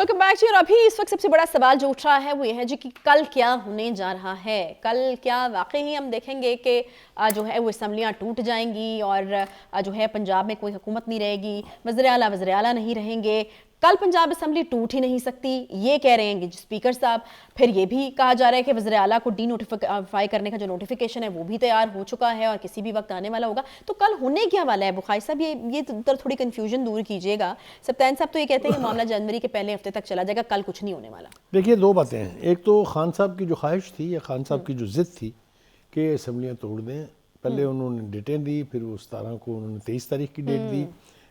Welcome back जी। और अभी इस वक्त सबसे बड़ा सवाल जो उठ रहा है वो ये है जी कि कल क्या होने जा रहा है। कल क्या वाकई ही हम देखेंगे कि जो है वो असम्बलियाँ टूट जाएंगी और जो है पंजाब में कोई हुकूमत नहीं रहेगी, वज़ीर आला नहीं रहेंगे। कल पंजाब असम्बली टूट ही नहीं सकती, ये कह रहे हैं स्पीकर साहब। फिर ये भी कहा जा रहा है कि वज़ीर आला को डी नोटिफाई करने का जो नोटिफिकेशन है वो भी तैयार हो चुका है और किसी भी वक्त आने वाला होगा। तो कल होने क्या वाला है बुखारी साहब, ये थोड़ी कन्फ्यूजन दूर कीजिएगा। सप्तान साहब तो ये कहते हैं कि मामला जनवरी के पहले हफ्ते तक चला जाएगा, कल कुछ नहीं होने वाला। देखिए, दो बातें हैं। एक तो खान साहब की जो ख्वाहिश थी या खान साहब की जो ज़िद थी कि असम्बलियाँ तोड़ दें, पहले उन्होंने डेटें दी, फिर वो 17 को उन्होंने 23 तारीख की डेट दी।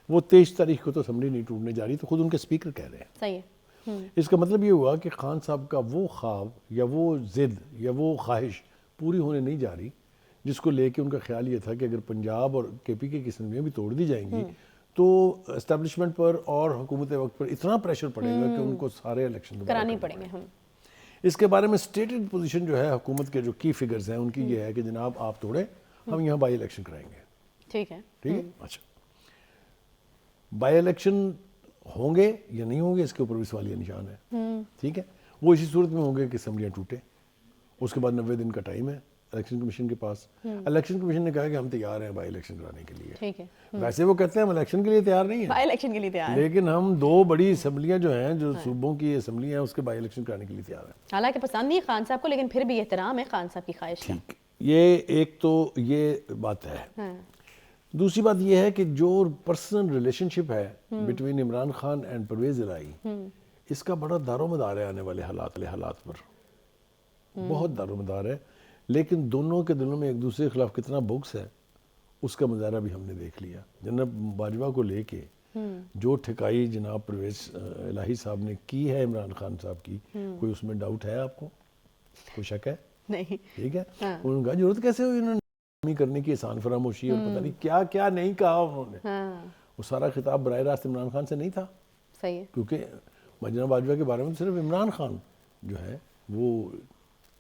वो 23 तारीख को तो असम्बली नहीं टूटने जा रही, तो खुद उनके स्पीकर कह रहे हैं। सही है। इसका मतलब ये हुआ कि खान साहब का वो ख्वाब या वो ज़िद या वो ख्वाहिश पूरी होने नहीं जा रही, जिसको लेके उनका ख्याल ये था कि अगर पंजाब और KPK की असम्बलियाँ भी तोड़ दी जाएंगी तो एस्टेब्लिशमेंट पर और हुकूमत वक्त पर इतना प्रेशर पड़ेगा कि उनको सारे इलेक्शन कराने पड़ेंगे। इसके बारे में स्टेटेड पोजीशन जो है हुकूमत के जो की फिगर्स हैं उनकी ये है कि जनाब आप तोड़े, हम यहाँ बाई इलेक्शन कराएंगे। ठीक है। अच्छा, बाई इलेक्शन होंगे या नहीं होंगे इसके ऊपर भी सवालिया निशान है। ठीक है, वो इसी सूरत में होंगे कि असम्बलियाँ टूटे, उसके बाद 90 दिन का टाइम है इलेक्शन कमीशन के पास। इलेक्शन कमीशन ने कहा कि हम तैयार हैं बाई इलेक्शन कराने के लिए। ठीक है। वैसे वो कहते हैं हम इलेक्शन के लिए तैयार नहीं है, बाई इलेक्शन के लिए तैयार, लेकिन हम दो बड़ी असम्बलियाँ जो हैं, जो सूबों की असम्बलियाँ हैं, उसके बाई इलेक्शन कराने के लिए तैयार हैं। हालांकि पसंद नहीं है खान साहब को, लेकिन फिर भी एहतराम है खान साहब की ख्वाहिश का। ठीक, ये एक तो ये बात है। दूसरी बात ये है कि जो पर्सनल रिलेशनशिप है बिटवीन इमरान खान एंड परवेज इलाही, इसका बड़ा दारोमदार है आने वाले हालात पर, बहुत दारोमदार है। लेकिन दोनों के दिलों में एक दूसरे के खिलाफ कितना बुग्स है उसका मुजाहरा भी हमने देख लिया। जनाब बाजवा को लेके जो ठिकाई जनाब परवेज इलाही साहब ने की है इमरान खान साहब की, कोई उसमें डाउट है आपको? कोई शक है? नहीं। ठीक है। उन्होंने कहा जरूरत कैसे हुई उन्होंने करने की, आसान फरामोशी और पता नहीं क्या क्या नहीं कहा उन्होंने। वो सारा खिताब बराह रास्त इमरान खान से नहीं था। सही है। क्योंकि जनाब बाजवा के बारे में सिर्फ इमरान खान जो है वो,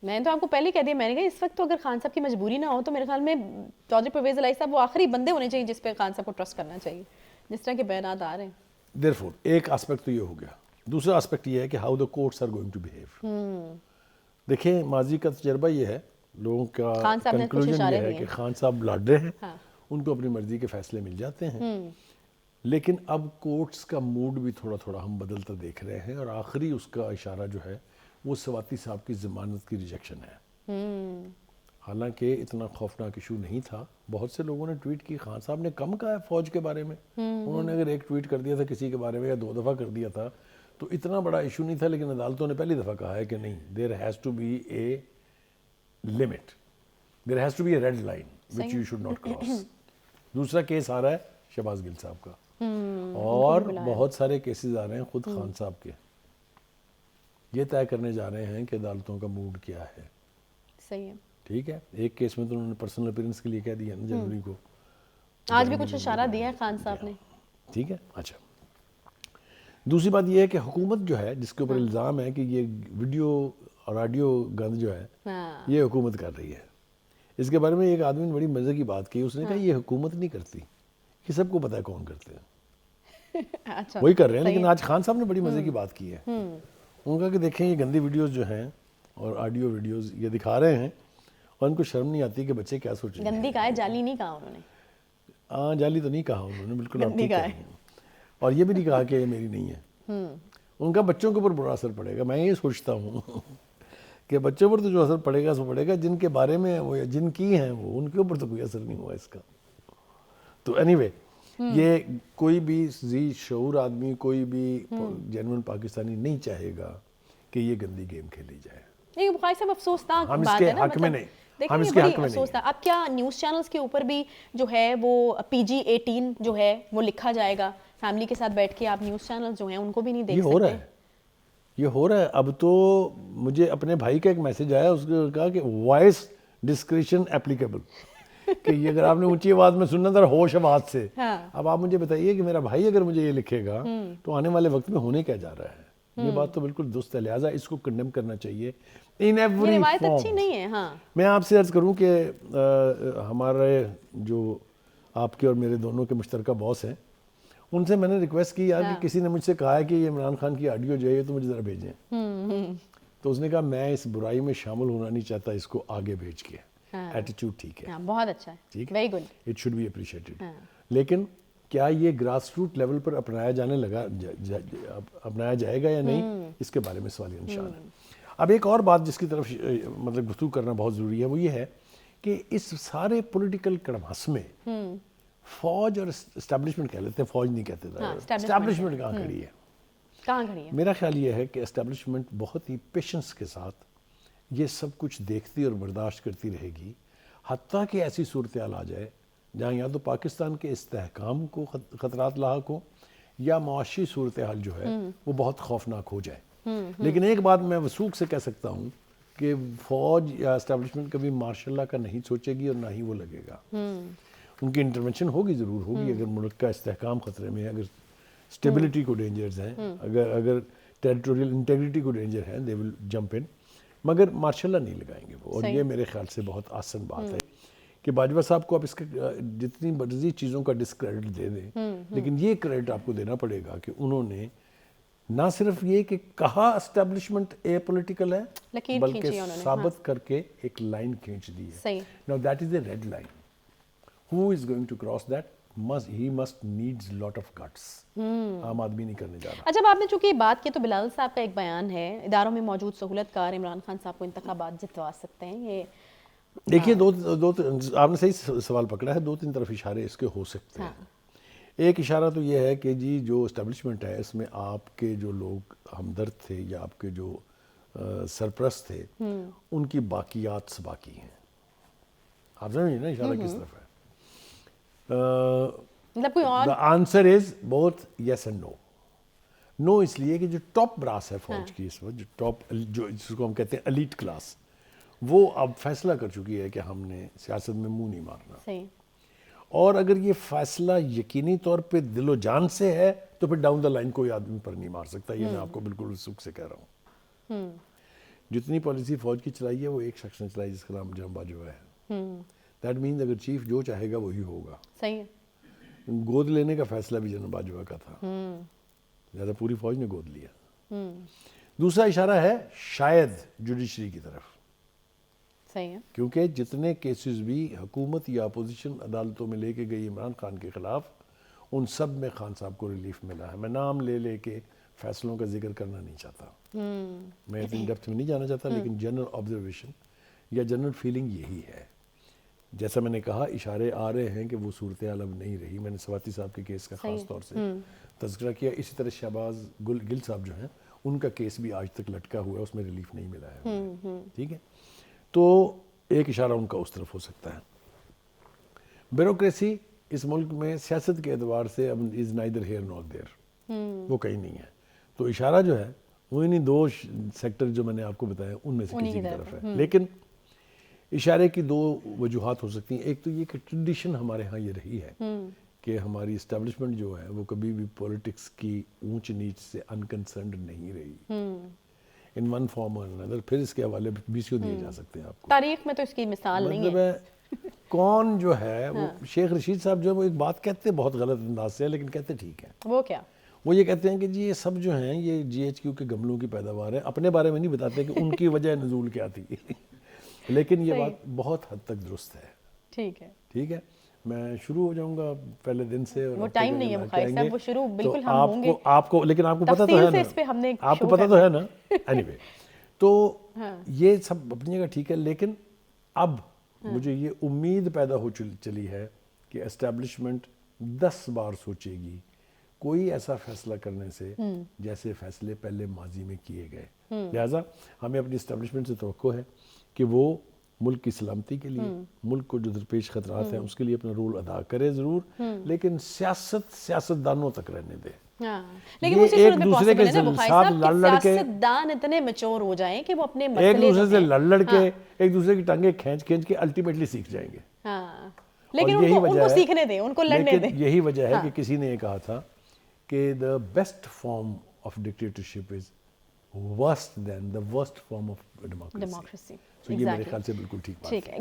मैंने तो आपको पहले कह दिया, मैंने कहा इस वक्त तो अगर खान साहब की मजबूरी ना हो तो मेरे ख्याल में चौधरी परवेज इलाही साहब वो आखिरी बंदे होने चाहिए जिस पे खान साहब को ट्रस्ट करना चाहिए, जिस तरह के बयानात आ रहे हैं। देयरफॉर एक एस्पेक्ट तो ये हो गया। दूसरा एस्पेक्ट ये है कि how the courts are going to behave. देखिए, माजी का तजर्बा ये है, लोगों का कंक्लूजन ये है कि खान साहब लाडे हैं। हाँ। उनको अपनी मर्जी के फैसले मिल जाते हैं। लेकिन अब कोर्ट्स का मूड भी थोड़ा थोड़ा हम बदलता देख रहे हैं और आखिरी उसका इशारा जो है वो सवाती साहब की ज़मानत की रिजेक्शन है। हालांकि इतना खौफनाक इशू नहीं था। बहुत से लोगों ने ट्वीट की, खान साहब ने कम कहा है फौज के बारे में। उन्होंने अगर एक ट्वीट कर दिया था किसी के बारे में या 2 दफ़ा कर दिया था तो इतना बड़ा इशू नहीं था, लेकिन अदालतों ने पहली दफ़ा कहा है कि नहीं, there has to be a limit, there has to be a red line which you should not cross. दूसरा केस आ रहा है शहबाज गिल साहब का और बहुत सारे केसेस आ रहे हैं खुद खान साहब के। ये तय करने जा रहे हैं कि अदालतों का मूड क्या है। सही है। ठीक है, एक केस में तो उन्होंने पर्सनल अपीयरेंस के लिए कह दिया ना जनवरी को, आज भी कुछ इशारा दिया है खान साहब ने। ठीक है। अच्छा, दूसरी बात ये है कि हुकूमत जो है जिसके ऊपर इल्ज़ाम है कि ये वीडियो और ऑडियो गंद जो है ये हुकूमत कर रही है, इसके बारे में एक आदमी ने बड़ी मज़े की बात की। उसने कहा ये हुकूमत नहीं करती, ये सबको पता है कौन करते हैं। अच्छा, वही कर रहे हैं। लेकिन आज खान साहब ने बड़ी मज़े की बात की है। उनका कि देखें ये गंदी वीडियोस जो हैं और ऑडियो वीडियोस ये दिखा रहे हैं और उनको शर्म नहीं आती कि बच्चे क्या सोचेंगे। गंदी कहा है, जाली नहीं कहा उन्होंने। हाँ, जाली तो नहीं कहा उन्होंने, बिल्कुल आप ठीक कह रहे हैं। और ये भी नहीं कहा कि ये मेरी नहीं है। उनका बच्चों के ऊपर बुरा असर पड़ेगा। मैं ये सोचता हूँ कि बच्चों पर तो जो असर पड़ेगा वो पड़ेगा जिनके बारे में वो या जिनकी हैं वो, उनके ऊपर तो कोई असर नहीं हुआ इसका। तो एनीवे ये कोई भी जी शऊर आदमी, कोई भी जेन्युइन पाकिस्तानी नहीं चाहेगा कि ये गंदी गेम खेली जाए। नहीं बुखारी साहब, अफसोसनाक हम बात इसके है ना, हक में नहीं, हम देखिए इसके बड़ी हक में नहीं। अफसोसनाक। अब क्या न्यूज़ चैनल्स के ऊपर भी जो है वो PG-18 जो है वो लिखा जाएगा? फैमिली के साथ बैठ के आप न्यूज़ चैनल्स जो हैं उनको भी नहीं देख सकते। ये हो रहा है। अब तो मुझे अपने भाई का एक मैसेज आया, उसने कहा कि वॉइस डिस्क्रिप्शन एप्लीकेबल कि ये अगर आपने ऊंची आवाज में सुनना था होश आवाज से। हाँ। अब आप मुझे बताइए कि मेरा भाई अगर मुझे ये लिखेगा तो आने वाले वक्त में होने क्या जा रहा है। ये बात तो बिल्कुल दुरुस्त है, लिहाजा इसको कंडेम करना चाहिए इन एवरी फॉर्म। अच्छी नहीं है। हाँ। मैं आपसे अर्ज करूं कि हमारे जो आपके और मेरे दोनों के मुश्तरका बॉस हैं ان سے میں نے ریکویسٹ کی یار کہ کسی نے مجھ سے کہا ہے کہ یہ عمران خان کی آڈیو جو ہے تو مجھے ذرا بھیجیں. تو اس نے کہا میں اس برائی میں شامل ہونا نہیں چاہتا, اس کو آگے بھیج کے. ایٹیٹیوڈ ٹھیک ہے, بہت اچھا ہے, ٹھیک ہے, very good. It should be appreciated. لیکن کیا یہ گراس روٹ لیول پر اپنایا جائے گا یا نہیں, اس کے بارے میں سوالیہ نشان ہے. اب ایک اور بات جس کی طرف مطلب گفتگو کرنا بہت ضروری ہے, وہ یہ ہے کہ اس سارے پولیٹیکل کڑماس میں فوج اور اسٹیبلشمنٹ کہہ لیتے ہیں, فوج نہیں کہتے, اسٹیبلشمنٹ کہاں کھڑی ہے؟ کہاں کھڑی ہے؟ میرا خیال یہ ہے کہ اسٹیبلشمنٹ بہت ہی پیشنس کے ساتھ یہ سب کچھ دیکھتی اور برداشت کرتی رہے گی, حتیٰ کہ ایسی صورتحال آ جائے جہاں یا تو پاکستان کے استحکام کو خطرات لاحق ہوں یا معاشی صورتحال جو ہے وہ بہت خوفناک ہو جائے. لیکن ایک بات میں وثوق سے کہہ سکتا ہوں کہ فوج یا اسٹیبلشمنٹ کبھی مارشل لا کا نہیں سوچے گی اور نہ ہی وہ لگے گا. ان کی انٹرونشن ہوگی, ضرور ہوگی, اگر ملک کا استحکام خطرے میں ہے, اگر اسٹیبلٹی کو ڈینجرز ہیں, اگر ٹیریٹوریل انٹیگریٹی کو ڈینجر ہے, دے ول جمپ ان, مگر مارشل لا نہیں لگائیں گے وہ. اور یہ میرے خیال سے بہت آسان بات ہے کہ باجوہ صاحب کو آپ اس کے جتنی مرضی چیزوں کا ڈسکریڈٹ دے دیں, لیکن یہ کریڈٹ آپ کو دینا پڑے گا کہ انہوں نے نہ صرف یہ کہ کہا اسٹیبلشمنٹ اے پولیٹیکل ہے, بلکہ ثابت کر کے ایک لائن کھینچ دی ہے. Now that is a red line. Who is going to cross that? He must needs lot of guts. عام آدمی نہیں کرنے جا رہا. اچھا, اب آپ نے چونکہ یہ بات کی تو بلال صاحب کا ایک بیان ہے, اداروں میں موجود سہولت کار عمران خان صاحب کو انتخابات جتوا سکتے ہیں. یہ دیکھیے آپ نے صحیح سوال پکڑا ہے, دو تین طرف اشارے اس کے ہو سکتے ہیں. ایک اشارہ تو یہ ہے کہ جی جو اسٹیبلشمنٹ ہے اس میں آپ کے جو لوگ ہمدرد تھے یا آپ کے جو سرپرست تھے ان کی باقیات باقی ہیں. آپ سمجھیں نا اشارہ کس طرف ہے؟ The answer is both yes and no. No اس لیے کہ جو ٹاپ براس ہے فوج کی اس وقت, جو ٹاپ, جو جس کو ہم کہتے ہیں ایلیٹ کلاس, وہ اب فیصلہ کر چکی ہے کہ ہم نے سیاست میں منہ نہیں مارنا. اور اگر یہ فیصلہ یقینی طور پہ دل و جان سے ہے تو پھر ڈاؤن دا لائن کوئی آدمی پر نہیں مار سکتا. یہ میں آپ کو بالکل سکھ سے کہہ رہا ہوں. جتنی پالیسی فوج کی چلائی ہے وہ ایک شخص نے چلائی جس کا نام جناب باجوہ ہے. دیٹ مینز اگر چیف جو چاہے گا وہی ہوگا. صحیح ہے. گود لینے کا فیصلہ بھی جناب باجوہ کا تھا, زیادہ پوری فوج نے گود لیا. دوسرا اشارہ ہے شاید جوڈیشری کی طرف. صحیح ہے. کیونکہ جتنے کیسز بھی حکومت یا اپوزیشن عدالتوں میں لے کے گئی عمران خان کے خلاف, ان سب میں خان صاحب کو ریلیف ملا ہے. میں نام لے کے فیصلوں کا ذکر کرنا نہیں چاہتا, میں اتنی ڈیپتھ میں نہیں جانا چاہتا, لیکن جنرل آبزرویشن یا جنرل فیلنگ یہی ہے. جیسا میں نے کہا اشارے آ رہے ہیں کہ وہ صورتحال اب نہیں رہی. میں نے سواتی صاحب کے کیس کا خاص طور سے تذکرہ کیا. اسی طرح شہباز گل صاحب جو ہیں ان کا کیس بھی آج تک لٹکا ہوا ہے, اس میں ریلیف نہیں ملا ہے. ٹھیک ہے, تو ایک اشارہ ان کا اس طرف ہو سکتا ہے. بیوروکریسی اس ملک میں سیاست کے اعتبار سے اب از نائدر ہیئر نور دیر, وہ کہیں نہیں ہے. تو اشارہ جو ہے وہ انہیں دو سیکٹر جو میں نے آپ کو بتایا ان میں سے کسی کی طرف ہے. لیکن اشارے کی دو وجوہات ہو سکتی ہیں. ایک تو یہ کہ ٹریڈیشن ہمارے ہاں یہ رہی ہے کہ ہماری اسٹیبلشمنٹ جو ہے وہ کبھی بھی پولیٹکس کی اونچ نیچ سے انکنسرنڈ نہیں رہی ان ون فارم اور انادر. پھر اس کے حوالے بھی کیوں دیے جا سکتے ہیں آپ کو, تاریخ میں تو اس کی مثال نہیں ہے. کون جو ہے وہ شیخ رشید صاحب جو ہے وہ ایک بات کہتے ہیں بہت غلط انداز سے, لیکن کہتے ٹھیک ہے. وہ کیا؟ وہ یہ کہتے ہیں کہ جی یہ سب جو ہیں یہ جی ایچ کیو کے گملوں کی پیداوار ہے. اپنے بارے میں نہیں بتاتے کہ ان کی وجہ نزول کیا تھی. لیکن یہ بات بہت حد تک درست ہے. ٹھیک ہے, ٹھیک ہے. میں شروع ہو جاؤں گا پہلے دن سے, اور وہ ٹائم نہیں ہے مخالف صاحب, وہ شروع بالکل ہم ہوں گے آپ کو, لیکن آپ کو پتہ تو ہے نا, آپ کو پتہ تو ہے نا. اینی وے, تو یہ سب اپنی جگہ ٹھیک ہے, لیکن اب مجھے یہ امید پیدا ہو چلی ہے کہ اسٹیبلشمنٹ 10 بار سوچے گی کوئی ایسا فیصلہ کرنے سے جیسے فیصلے پہلے ماضی میں کیے گئے. لہٰذا ہمیں اپنی اسٹیبلشمنٹ سے توقع ہے کہ وہ ملک کی سلامتی کے لیے, ملک کو جو درپیش خطرات ہیں اس کے لیے اپنا رول ادا کرے ضرور, لیکن سیاستدانوں تک رہنے دے. لیکن وہ ایک دوسرے کے ساتھ لڑ کے سیاستدان اتنے میچور ہو جائیں کہ وہ اپنے مسئلے ایک دوسرے سے لڑ کے ایک دوسرے کی ٹانگیں کھینچ کے الٹیمیٹلی سیکھ جائیں گے. لیکن ان کو سیکھنے دیں, ان کو لڑنے دیں. یہی وجہ ہے کہ کسی نے یہ کہا تھا کہ the best form of dictatorship is worse than the worst form of democracy. So یہ میرے خیال سے بالکل ٹھیک بات ہے.